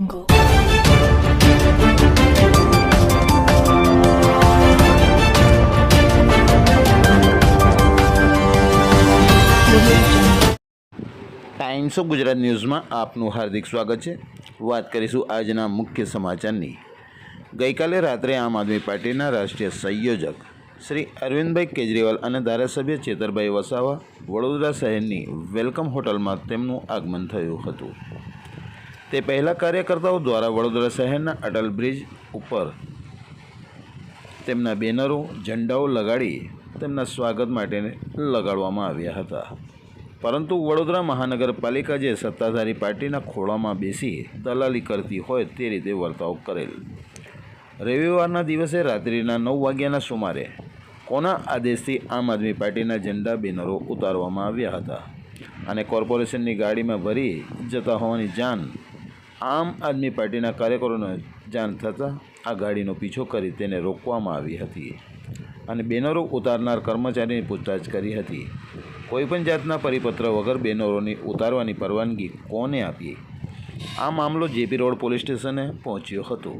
Go. Times of Gujarat ન્યૂઝમાં આપનું હાર્દિક સ્વાગત છે। વાત કરીશું આજના મુખ્ય સમાચારની। ગઈકાલે રાત્રે આમ આદમી પાર્ટીના રાષ્ટ્રીય સંયોજક શ્રી અરવિંદભાઈ કેજરીવાલ અને ધારાસભ્ય ચેતરભાઈ વસાવા વડોદરા શહેરની વેલકમ હોટલમાં તેમનું આગમન થયું હતું। તે પહેલાં કાર્યકર્તાઓ દ્વારા વડોદરા શહેરના અટલ બ્રિજ ઉપર તેમના બેનરો ઝંડાઓ લગાડી તેમના સ્વાગત માટે લગાડવામાં આવ્યા હતા, પરંતુ વડોદરા મહાનગરપાલિકા જે સત્તાધારી પાર્ટીના ખોળામાં બેસી દલાલી કરતી હોય તે રીતે વર્તાવ કરેલ। રવિવારના દિવસે રાત્રિના 9 વાગ્યાના સુમારે કોના આદેશથી આમ આદમી પાર્ટીના ઝંડા બેનરો ઉતારવામાં આવ્યા હતા અને કોર્પોરેશનની ગાડીમાં ભરી જતા હોવાની જાણ આમ આદમી પાર્ટીના કાર્યકરોને જાણ થતાં આ ગાડીનો પીછો કરી તેને રોકવામાં આવી હતી અને બેનરો ઉતારનાર કર્મચારીની પૂછતાછ કરી હતી। કોઈપણ જાતના પરિપત્ર વગર બેનરોની ઉતારવાની પરવાનગી કોને આપી? આ મામલો જેપી રોડ પોલીસ સ્ટેશને પહોંચ્યો હતો।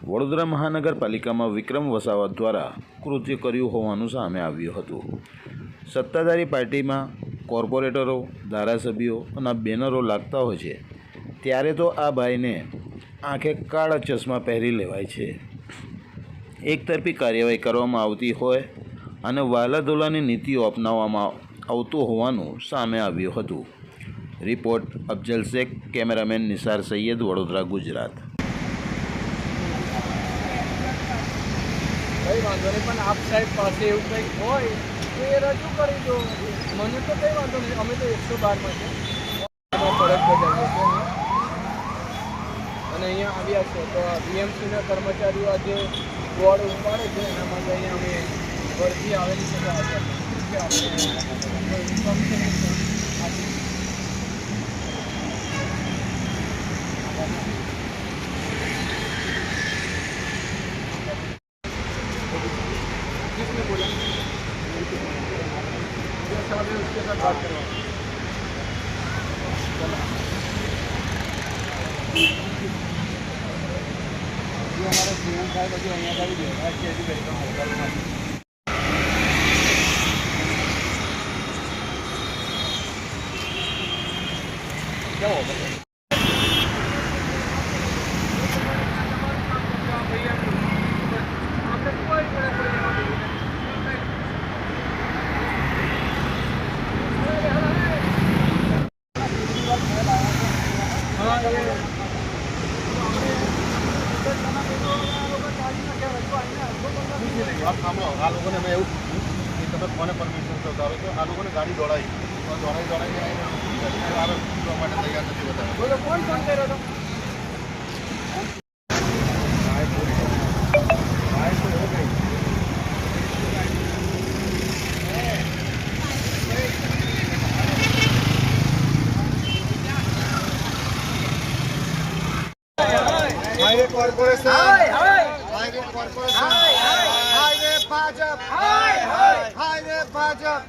વડોદરા મહાનગરપાલિકામાં વિક્રમ વસાવા દ્વારા કૃત્ય કર્યું હોવાનું સામે આવ્યું હતું। સત્તાધારી પાર્ટીમાં કોર્પોરેટરો ધારાસભ્યોના બેનરો લાગતા હોય છે ત્યારે તો આ ભાઈને આંખે કાળા ચશ્મા પહેરી લેવાય છે। એકતરફી કાર્યવાહી કરવામાં આવતી હોય અને વાલાદોલાની નીતિઓ અપનાવવામાં આવતું હોવાનું સામે આવ્યું હતું। Report Afzal Shaikh, cameraman Nisar Sayed, Vadodara, Gujarat. કઈ વાંધો નહીં, પણ આપ સાહેબ પાસે એવું કંઈક હોય તો એ રજૂ કરી દો। મને તો કંઈ વાંધો નહીં, અમે તો 112માં છે, ફરજ બજાવીએ છીએ અને અહીંયા આવ્યા છે તો બીએમસીના કર્મચારીઓ આજે બોર્ડ ઉપાડે છે એના માટે અહીંયા અમે વર્ધી આવેલી છે किसने बोला? उसके साथ बात करवा। जो हमारे सीएम साहब जो અહીંયા का भी राष्ट्रीय वेलकम होटल क्या होगा? आप सामो आ लोगों ने मैं એવું કે તમે કોને પરમિશન તો ઉતારો છો? આ લોકોને ગાડી દોડાઈ માટે તૈયાર નથી બતાવ્યા। બોલો કોણ ફોન કર્યો હતો? Highway corporation, highway corporation, highway Bhajap, highway Bhajap,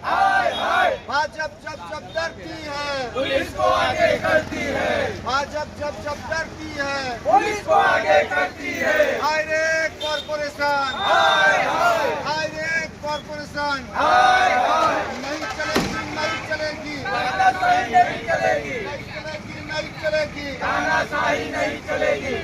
Bhajap जब जब डरती है पुलिस को आगे करती है, भाजप जब जब डरती है पुलिस को आगे करती है। हाईवे कॉर्पोरेशन, हाईवे कॉर्पोरेशन नहीं चलेगी, नहीं चलेगी, तानाशाही नहीं चलेगी, नहीं चलेगी, नहीं चलेगी। तानाशाही नहीं चलेगी।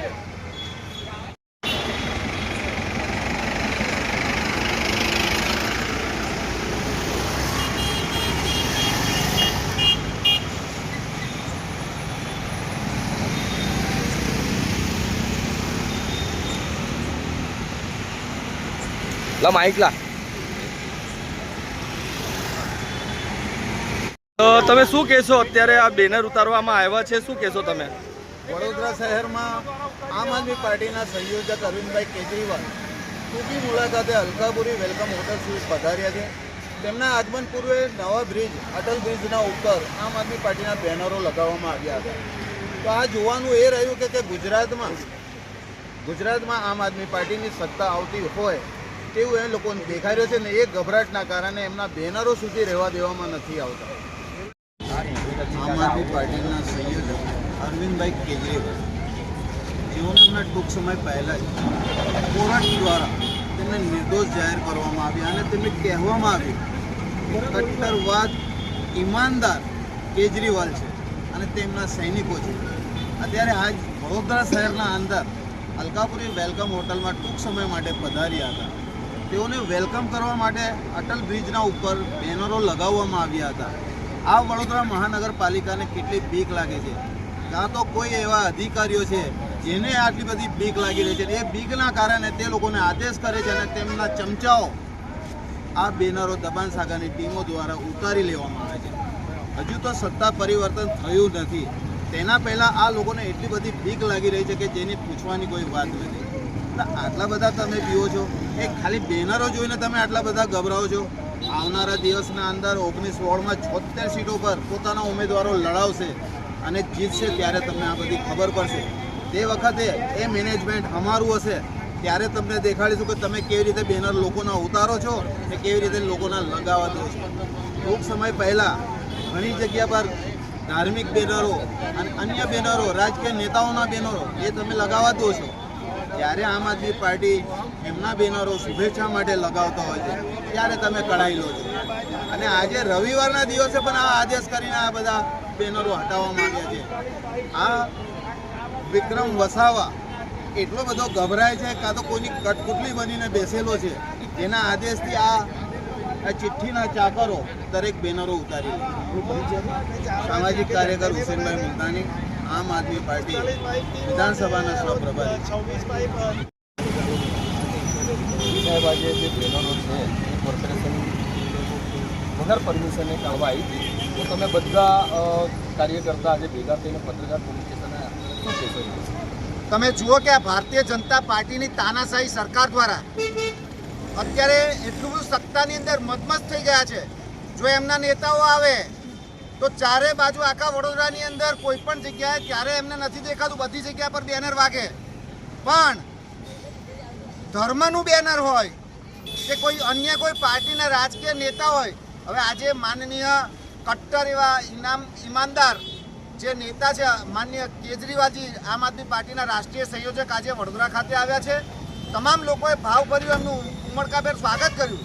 ला माइक ला તો તમે શું કહેશો? અત્યારે આ બેનર ઉતારવામાં આવ્યા છે, શું કહેશો તમે? વડોદરા શહેરમાં આમ આદમી પાર્ટીના સંયોજક અરવિંદભાઈ કેજરીવાલ ટૂંકી મુલાકાતે અલકાપુરી વેલકમ હોટલ સુધી પધાર્યા છે। તેમના આગમન પૂર્વે નવા બ્રિજ અટલ બ્રિજના ઉપર આમ આદમી પાર્ટીના બેનરો લગાવવામાં આવ્યા હતા। તો આ જોવાનું એ રહ્યું કે ગુજરાતમાં આમ આદમી પાર્ટીની સત્તા આવતી હોય તેવું એ લોકોને દેખાઈ રહ્યું છે ને એ ગભરાટના કારણે એમના બેનરો સુધી રહેવા દેવામાં નથી આવતા। આમ આદમી પાર્ટીના સંયોજક અરવિંદભાઈ કેજરીવાલ હમણાં ટૂંક સમય પહેલાં જ કોર્ટ દ્વારા તેમને નિર્દોષ જાહેર કરવામાં આવ્યા અને તેમને કહેવામાં આવ્યું કટ્ટરવાદ ઈમાનદાર કેજરીવાલ છે અને તેમના સૈનિકો છે. અત્યારે આજ વડોદરા શહેરના અંદર અલકાપુરી વેલકમ હોટલમાં ટૂંક સમય માટે પધાર્યા હતા. તેઓને વેલકમ કરવા માટે અટલ બ્રિજના ઉપર બેનરો લગાવવામાં આવ્યા હતા. આ વડોદરા મહાનગરપાલિકાને કેટલી બીક લાગે છે, કાં તો કોઈ એવા અધિકારીઓ છે જેને આટલી બધી બીક લાગી રહી છે. એ બીકના કારણે તે લોકોને આદેશ કરે છે અને તેમના ચમચાઓ આ બેનરો દબાણ શાખાની ટીમો દ્વારા ઉતારી લેવામાં આવે છે. હજુ તો સત્તા પરિવર્તન થયું નથી, તેના પહેલાં આ લોકોને એટલી બધી બીક લાગી રહી છે કે જેની પૂછવાની કોઈ વાત નથી. એટલે આટલા બધા તમે પીવો છો, એ ખાલી બેનરો જોઈને તમે આટલા બધા ગભરાઓ છો. આવનારા દિવસના અંદર 19 વોર્ડમાં 76 સીટો પર પોતાના ઉમેદવારો લડાવશે અને જીતશે ત્યારે તમને આ બધી ખબર પડશે. તે વખતે એ મેનેજમેન્ટ અમારું હશે ત્યારે તમને દેખાડીશું કે તમે કેવી રીતે બેનર લોકોના ઉતારો છો અને કેવી રીતે લોકોના લગાવવા દો છો. ટૂંક સમય પહેલાં ઘણી જગ્યા પર ધાર્મિક બેનરો અને અન્ય બેનરો, રાજકીય નેતાઓના બેનરો એ તમે લગાવવા દો છો. જ્યારે આમ આદમી પાર્ટી એમના બેનરો શુભેચ્છા માટે લગાવતા હોય છે ત્યારે તમે કઢાઈ લો છો. અને આજે રવિવારના દિવસે પણ આ આદેશ કરીને આ બધા બેનરો હટાવવામાં આવ્યા છે. આ વિક્રમ વસાવા એટલો બધો ગભરાય છે, કાં તો કોઈની કઠપુતળી બનીને બેસેલો છે, જેના આદેશથી આ ચિઠ્ઠીના ચાકરો દરેક બેનરો ઉતારી લે. સામાજિક કાર્યકર હુસેનભાઈ મુલતાની, આમ આદમી પાર્ટી વિધાનસભાના સહપ્રભારી. સાહેબ, આજે જે બેનરો છે કોર્પોરેશન વગર પરમિશને કાઢવા આવી હતી, તો તમે બધા કાર્યકર્તા આજે ભેગા થઈને પત્રકાર પોલીસ સ્ટેશને શું કહેશો? તમે જુઓ કે આ ભારતીય જનતા પાર્ટીની તાનાશાહી સરકાર દ્વારા અત્યારે એટલું બધું સત્તાની અંદર મદમસ્ત થઈ ગયા છે. જો એમના નેતાઓ આવે તો ચારે બાજુ આખા વડોદરાની અંદર કોઈ પણ જગ્યાએ ત્યારે એમને નથી દેખાતું, બધી જગ્યા પર બેનર વાગે. પણ ધર્મનું બેનર હોય કે કોઈ અન્ય કોઈ પાર્ટીના રાજકીય નેતા હોય, હવે આજે માનનીય કટ્ટર એવા ઈમાનદાર જે નેતા છે માનનીય કેજરીવાલજી, આમ આદમી પાર્ટીના રાષ્ટ્રીય સંયોજક, આજે વડોદરા ખાતે આવ્યા છે. તમામ લોકોએ ભાવભર્યું એમનું ઉમળકાભેર સ્વાગત કર્યું.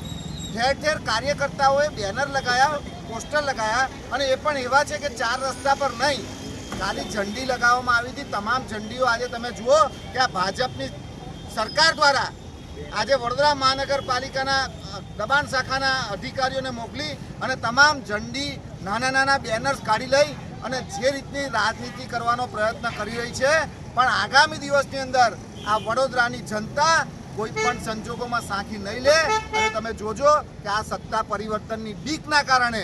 ઠેર ઠેર કાર્યકર્તાઓએ બેનર લગાવ્યા, પોસ્ટર લગાવ્યા, અને એ પણ એવા છે કે 4 રસ્તા પર નહીં, ખાલી ઝંડી લગાવવામાં આવી હતી. તમામ ઝંડીઓ આજે તમે જુઓ કે આ ભાજપની સરકાર દ્વારા આજે વડોદરા મહાનગરપાલિકાના દબાણ શાખાના અધિકારીઓને મોકલી અને તમામ ઝંડી, નાના નાના બેનર્સ કાઢી લઈ અને જે રીતની રાજનીતિ કરવાનો પ્રયત્ન કરી રહી છે. પણ આગામી દિવસની અંદર આ વડોદરાની જનતા કોઈ પણ સંજોગોમાં સાંખી નહીં લે. અને તમે જોજો કે આ સત્તા પરિવર્તનની બીકના કારણે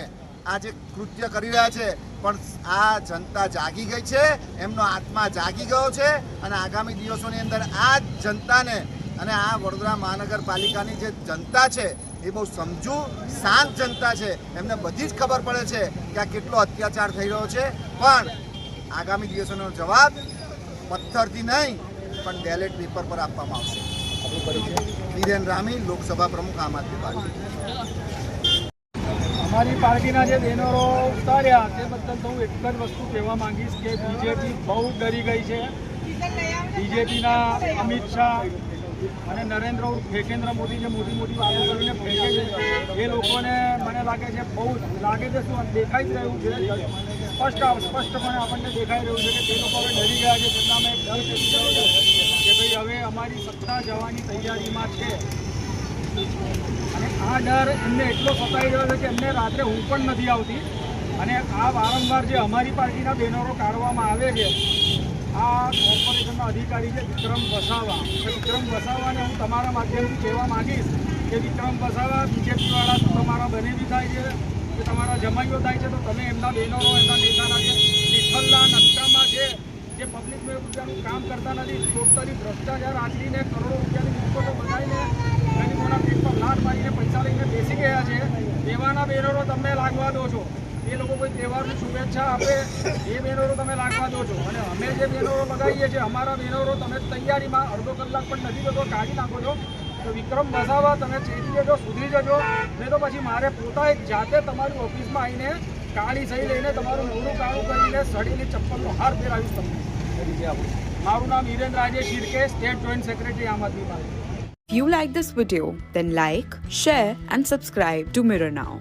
આ જે કૃત્ય કરી રહ્યા છે, પણ આ જનતા જાગી ગઈ છે, એમનો આત્મા જાગી ગયો છે. અને આગામી દિવસોની અંદર આ જનતાને અને આ વડોદરા મહાનગરપાલિકાની જે જનતા છે એ બહુ સમજુ, શાંત જનતા છે. એમને બધી જ ખબર પડે છે કે આ કેટલો અત્યાચાર થઈ રહ્યો છે. પણ આગામી દિવસોનો જવાબ પથ્થરથી નહીં પણ બેલેટ પેપર પર આપવામાં આવશે. ધીરેન રામી, લોકસભા પ્રમુખ, આમ આદમી પાર્ટી. અમારી પાર્ટીના જે બેનરો ઉતાર્યા તે બદલ તો હું એક જ વસ્તુ કહેવા માંગીશ કે બીજેપી બહુ ડરી ગઈ છે. બીજેપીના અમિત શાહ અને નરેન્દ્ર મોદી જે મોટી મોટી વાતો કરીને ફેંકે છે, એ લોકોને મને લાગે છે બહુ લાગે છે, શું દેખાઈ જ રહ્યું છે, સ્પષ્ટપણે આપણને દેખાઈ રહ્યું છે કે તે લોકો હવે ડરી ગયા છે. તેમનામાં એક ડર થઈ ગયો છે કે ભાઈ હવે અમારી સત્તા જવાની તૈયારીમાં છે. અને આ ડર એમને એટલો સતાઈ રહ્યો છે કે એમને રાત્રે ઊંઘ પણ નથી આવતી. અને આ વારંવાર જે અમારી પાર્ટીના બેનરો કાઢવામાં આવે છે, આ કોર્પોરેશનના અધિકારી છે વિક્રમ વસાવા. વિક્રમ વસાવાને હું તમારા માધ્યમથી કહેવા માગીશ કે વિક્રમ વસાવા, બીજેપીવાળા તો તમારા બનેવી થાય છે કે તમારા જમાઈઓ થાય છે, તો તમે એમના બેનરો, એમના નેતાના જે વિઠ્ઠલના નકશામાં છે જે પબ્લિક રૂપિયાનું કામ કરતા નથી, ટોટલી ભ્રષ્ટાચાર આચરીને કરોડો રૂપિયાની મિલકતો બનાવીને ગરીબોના પેટ પર લાત મારીને પૈસા લઈને બેસી ગયા છે, એવાના બેનરો તમે લાગવા દો છો. એ લોકો કોઈ તહેવારની શુભેચ્છા આપે એ બેનરો તમે લાગવા દો છો. અને અમે જે બેનરો લગાવીએ છીએ, અમારા બેનરો તમે તૈયારીમાં અડધો કલાક પણ નથી થતો કાઢી નાખો છો. તો વિક્રમ વસાવા, તમે ચેતી જજો, સુધરી જજો. નહીં તો પછી મારે પોતાએ જાતે તમારી ઓફિસમાં આવીને કાળી સહી લઈને તમારું મોડું કાળું કરીને સડીની ચપ્પલનો હાર ફેરાવીશ તમને. મારું નામ Hiren Rajesh Shirke, state joint secretary Aam Aadmi Party. If you like this video, then like, share and subscribe to Mirror Now.